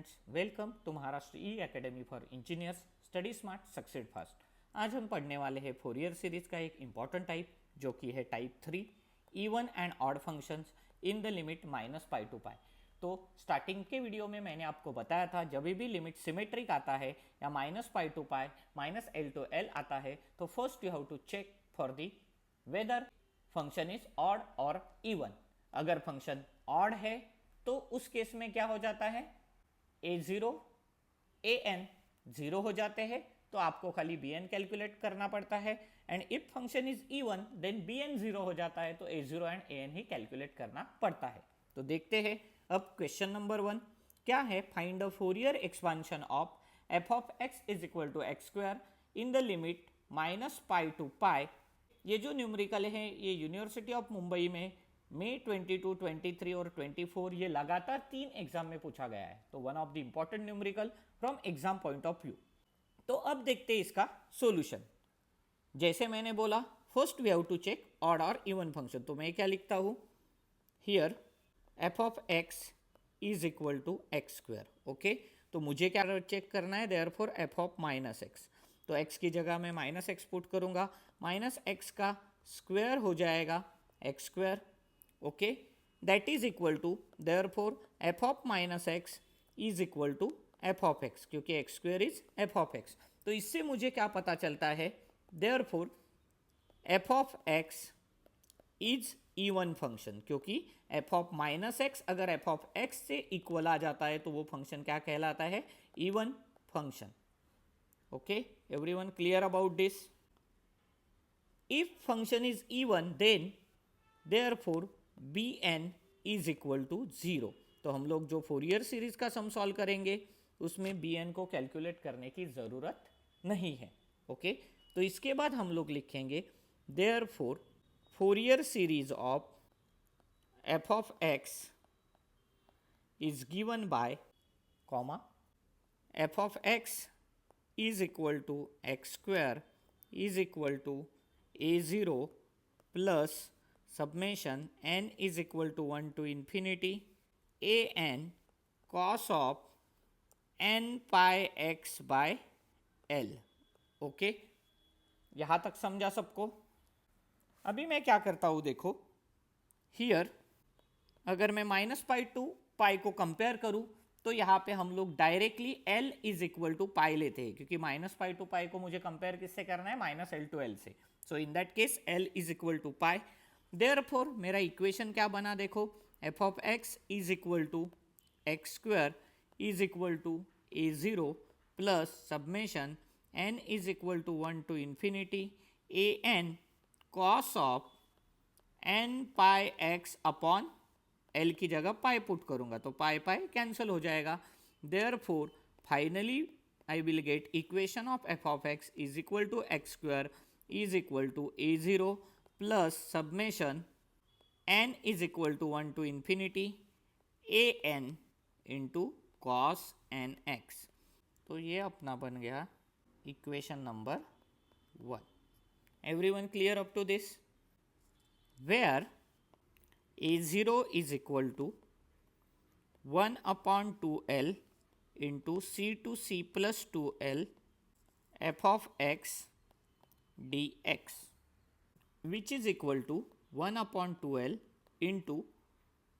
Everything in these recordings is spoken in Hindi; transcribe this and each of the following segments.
Students, welcome to Maharashtra E academy for engineers study smart succeed fast. आज हम पढ़ने वाले हैं फोरियर सीरीज का एक इंपॉर्टेंट टाइप जो कि है type 3 even and odd functions in the limit -pi to pi. तो स्टार्टिंग के वीडियो में मैंने आपको बताया था जब भी लिमिट सिमेट्रिक आता है या -pi to pi -l to l आता है तो first you have to check for the whether function is odd और इवन। अगर फंक्शन ऑड है तो उस केस में क्या हो जाता है, a0 an 0 हो जाते हैं तो आपको खाली bn कैलकुलेट करना पड़ता है। And if function is even then bn 0 हो जाता है तो a0 and an he calculate करना पड़ता है। तो देखते हैं अब क्वेश्चन नंबर 1 क्या है। Find the Fourier expansion of f of x is equal to x square in the limit -pi to pi. ये जो न्यूमेरिकल है ये यूनिवर्सिटी ऑफ मुंबई में मई 22, 23 और 24 ये लगातार 3 एग्जाम में पूछा गया है। तो one of the important numerical from exam point of view. तो अब देखते हैं इसका सॉल्यूशन। जैसे मैंने बोला first we have to check odd और इवन फंक्शन। तो मैं क्या लिखता हूँ here f of x is equal to x square. Okay, तो मुझे क्या चेक करना है, देयरफॉर f ऑफ -x। तो x की जगह मैं -x पुट करूँगा, -x का स्क्वायर हो जाएगा x square. Okay, that is equal to therefore f of -x is equal to f of x, क्योंकि x square is f of x। तो इससे मुझे क्या पता चलता है, therefore f of x is even function, क्योंकि f ऑफ -x अगर f ऑफ x से इक्वल आ जाता है तो वो फंक्शन क्या कहलाता है, even function. Okay, everyone clear about this? If function is even then therefore bn is equal to 0। तो हम लोग जो फोरियर सीरीज का सम सॉल्व करेंगे उसमें bn को कैलकुलेट करने की ज़रूरत नहीं है। ओके, तो इसके बाद हम लोग लिखेंगे therefore Fourier series of f of x is given by comma f of x is equal to x square is equal to a0 plus summation n is equal to 1 to infinity an cos of n pi x by l। Okay, यहाँ तक समझा सबको? अभी मैं क्या करता हूँ, देखो हियर अगर मैं -पाई टू पाई को कंपेयर करूँ तो यहाँ पे हम लोग directly l is equal to pi लेते हैं, क्योंकि -पाई टू पाई को मुझे कंपेयर किससे करना है, -l टू l से। So in that case l is equal to pi. Therefore मेरा इक्वेशन क्या बना, देखो f of x is equal to x square is equal to a0 plus summation n is equal to 1 to infinity an cos of n pi x upon l की जगह पाई पुट करूँगा तो पाई पाई कैंसिल हो जाएगा। Therefore finally I will get equation of f of x is equal to x square is equal to a0 plus summation n is equal to 1 to infinity an into cos N x. तो ये अपना बन गया equation number 1। Everyone clear up to this? Where a0 is equal to 1 upon 2l into c to c plus 2l f of x dx which is equal to 1 upon 2l into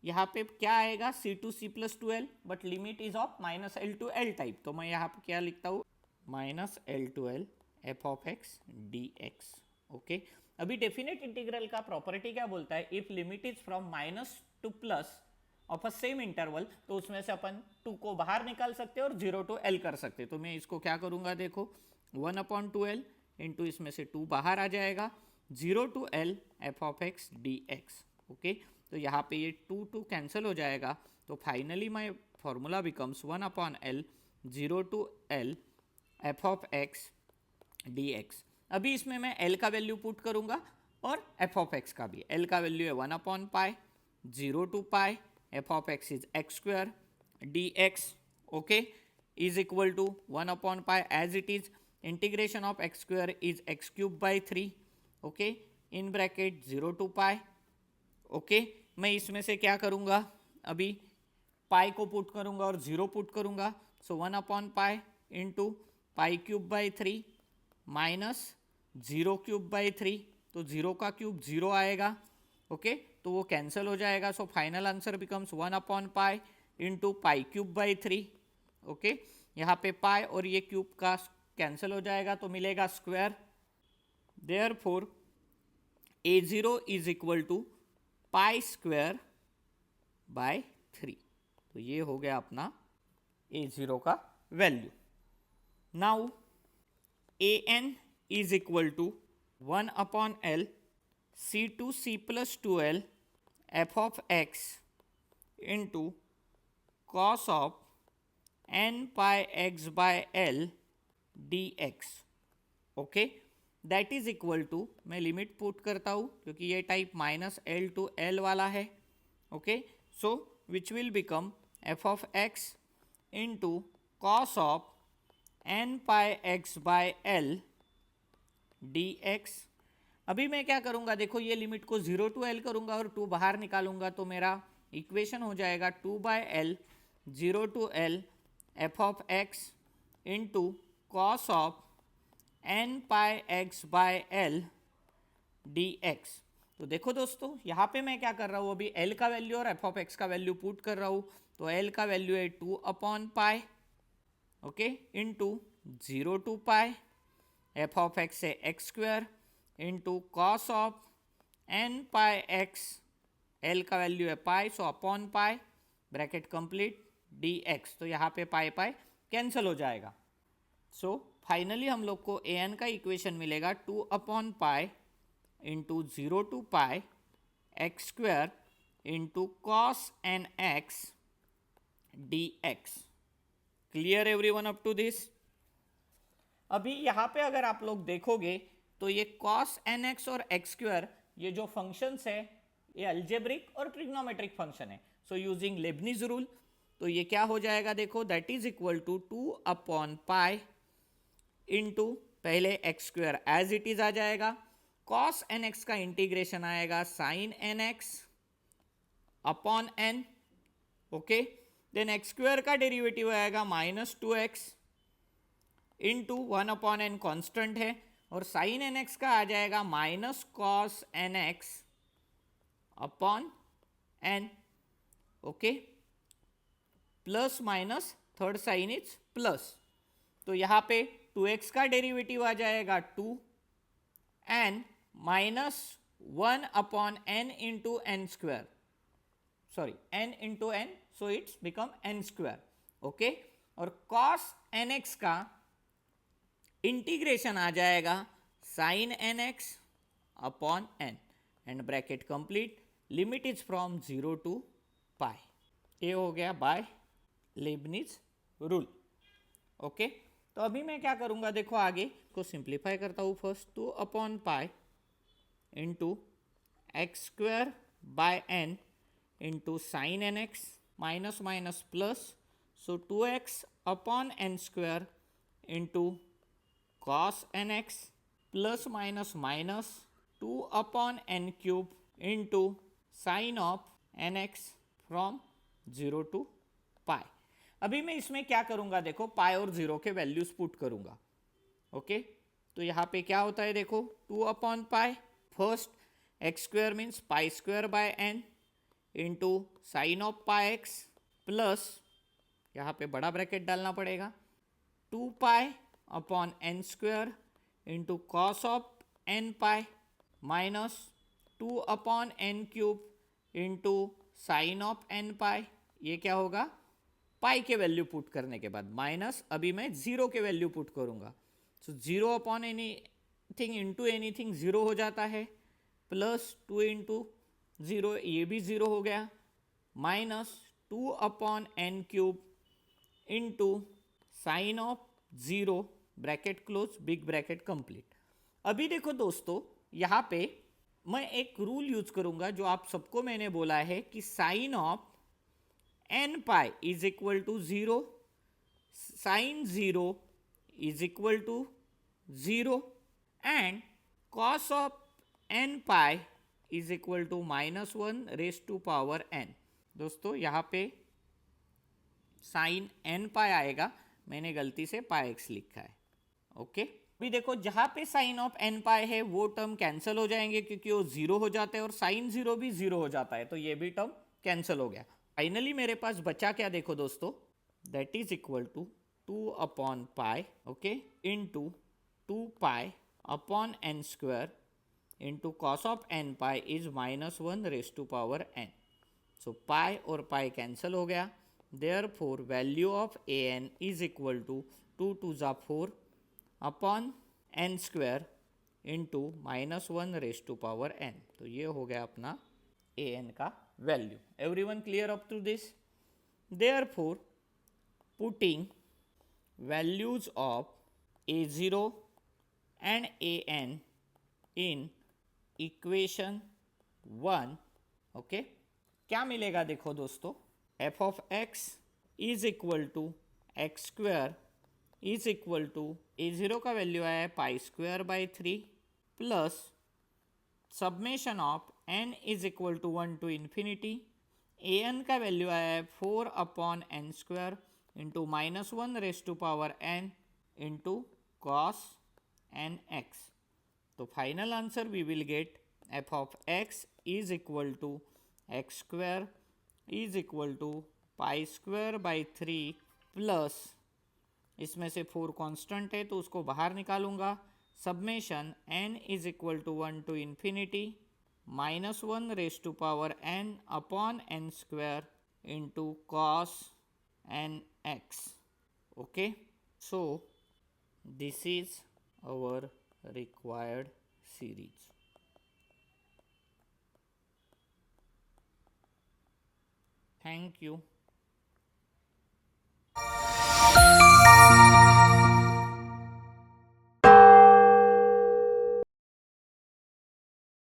यहाँ पे क्या आएगा, c to c plus 2l, but limit is of -l to l type. तो मैं यहाँ पे क्या लिखता हूँ, -l to l f of x dx। Okay, अभी डेफिनेट इंटीग्रल का प्रॉपर्टी क्या बोलता है, if limit is from minus to plus of a same interval, तो उसमें से अपन 2 को बाहर निकाल सकते हैं और 0 टू l कर सकते हैं। तो मैं इसको क्या करूँगा, देखो 1 अपॉन 2l इंटू इसमें से 2 बाहर आ जाएगा, 0 to l f of x dx। Okay, तो यहाँ पे ये 2 कैंसिल हो जाएगा, तो finally my formula becomes 1 upon l 0 to l f of x dx। अभी इसमें मैं l का वैल्यू पुट करूँगा और f ऑफ x का भी। l का वैल्यू है 1 upon pi 0 to pi f of x is x square dx। Okay, is equal to 1 upon pi as it is, integration of x square is x cube by 3। Okay, in bracket 0 to pi. Okay, मैं इसमें से क्या करूँगा, अभी पाई को पुट करूंगा और 0 पुट करूंगा, सो 1 upon pi into pi cube by 3 minus 0 cube by 3, तो 0 का क्यूब 0 आएगा, ओके तो वो कैंसिल हो जाएगा, so final answer becomes 1 upon pi into pi cube by 3, okay यहाँ पे पाई और ये क्यूब का कैंसिल हो जाएगा तो मिलेगा square, therefore a0 is equal to pi square by 3, तो ये हो गया अपना a0 का value. Now an is equal to 1 upon l c plus 2l f of x into cos of n pi x by l dx, okay that is equal to, मैं लिमिट पुट करता हूँ क्योंकि ये type minus l to l वाला है, okay so which will become f of x into cos of N pi x by l d x. अभी मैं क्या करूँगा, देखो ये लिमिट को 0 टू एल करूँगा और 2 बाहर निकालूंगा तो मेरा इक्वेशन हो जाएगा 2 by l 0 to l f of x into cos of N pi x by l d x. तो देखो दोस्तों यहाँ पे मैं क्या कर रहा हूँ, अभी एल का वैल्यू और एफ ऑफ एक्स का वैल्यू पुट कर रहा हूँ, तो एल का वैल्यू है 2 upon pi, okay into 0 to pi, F of X है X square into cos of N pi X, L का वैल्यू है pi so upon pi bracket complete D x, तो यहाँ पे पाई पाई कैंसिल हो जाएगा, सो फाइनली हम लोग को ए एन का इक्वेशन मिलेगा 2 upon pi into 0 to pi x square into cos N x d x. Clear everyone up to this? अभी यहाँ पे अगर आप लोग देखोगे तो ये कॉस एन एक्स और एक्स स्क्वायर ये जो फंक्शंस है ये अलजेब्रिक और ट्रिग्नोमेट्रिक फंक्शन है, सो यूजिंग लेबनीज रूल तो ये क्या हो जाएगा, देखो that is equal to 2 upon pi into पहले X square as it is आ जाएगा, कॉस एन एक्स का इंटीग्रेशन आएगा sine N X upon N, okay then X square का डेरिवेटिव आएगा minus 2x into 1 upon N constant है और साइन एन एक्स का आ जाएगा minus cos N X upon N, okay plus minus third sign is plus, तो यहाँ पे 2x का डेरिवेटिव आ जाएगा 2 N minus 1 upon N into N square, sorry N into N so it's become N square, okay और कॉस एन एक्स का इंटीग्रेशन आ जाएगा sine N X upon N and bracket complete, limit is from 0 to pi, ये हो गया बाय लेबनीज रूल, ओके तो अभी मैं क्या करूंगा, देखो आगे को सिंप्लीफाई करता हूँ, first 2 upon pi into X square by N into sine N X minus minus plus, so 2x upon N square into cos N X plus minus minus 2 upon N cube into sine of N X from 0 to pi. अभी मैं इसमें क्या करूंगा, देखो पाई और 0 के वैल्यूज पुट करूंगा, ओके तो यहाँ पे क्या होता है, देखो 2 upon pi, first X square means pi square by N into sine of pi X plus, यहाँ पे बड़ा ब्रैकेट डालना पड़ेगा 2 pi upon N square into cos of N pi minus 2 upon N cube into sine of N pi, ये क्या होगा पाई के वैल्यू पुट करने के बाद माइनस, अभी मैं 0 के वैल्यू पुट करूंगा, सो 0 अपॉन एनीथिंग इंटू एनीथिंग 0 हो जाता है, प्लस 2 इंटू 0 ये भी 0 हो गया, minus 2 upon N cube into sine of 0 bracket close big bracket complete. अभी देखो दोस्तों यहाँ पे मैं एक रूल यूज करूंगा जो आप सबको मैंने बोला है कि sine of N pi is equal to 0, sine 0 is equal to 0 and cos of N pi is equal to -1 raise to power n। दोस्तों यहाँ पे साइन एन पाई आएगा, मैंने गलती से पाई एक्स लिखा है। ओके, अभी देखो जहाँ पे साइन ऑफ एन पाई है वो टर्म कैंसिल हो जाएंगे क्योंकि वो जीरो हो जाते हैं और साइन जीरो भी जीरो हो जाता है, तो ये भी टर्म कैंसिल हो गया। फाइनली मेरे पास बचा क्या देखो दोस्तों, that is equal to 2 upon pi, okay, into 2 pi upon N square into cos of N pi is -1 raise to power N. So pi और पाई कैंसिल हो गया, therefore value of A N is equal to 2 2 ज़ा 4 upon N square into -1 raise to power N. तो ये हो गया अपना ए एन का value. Everyone clear up to this? Therefore putting values of a0 and an in equation 1, ओके, क्या मिलेगा देखो दोस्तों, f of x is equal to x square is equal to a0 का वैल्यू आया है pi square by 3 plus summation of n is equal to 1 to infinity, A N का वैल्यू आया है 4 upon N square into -1 raise to power n into cos N x. तो final answer we will get f of x is equal to x square is equal to pi square by 3 plus, इसमें से 4 कांस्टेंट है तो उसको बाहर निकालूंगा, summation n is equal to 1 to infinity -1 raise to power n upon n square into cos N x. Okay, so this is our required series. Thank you.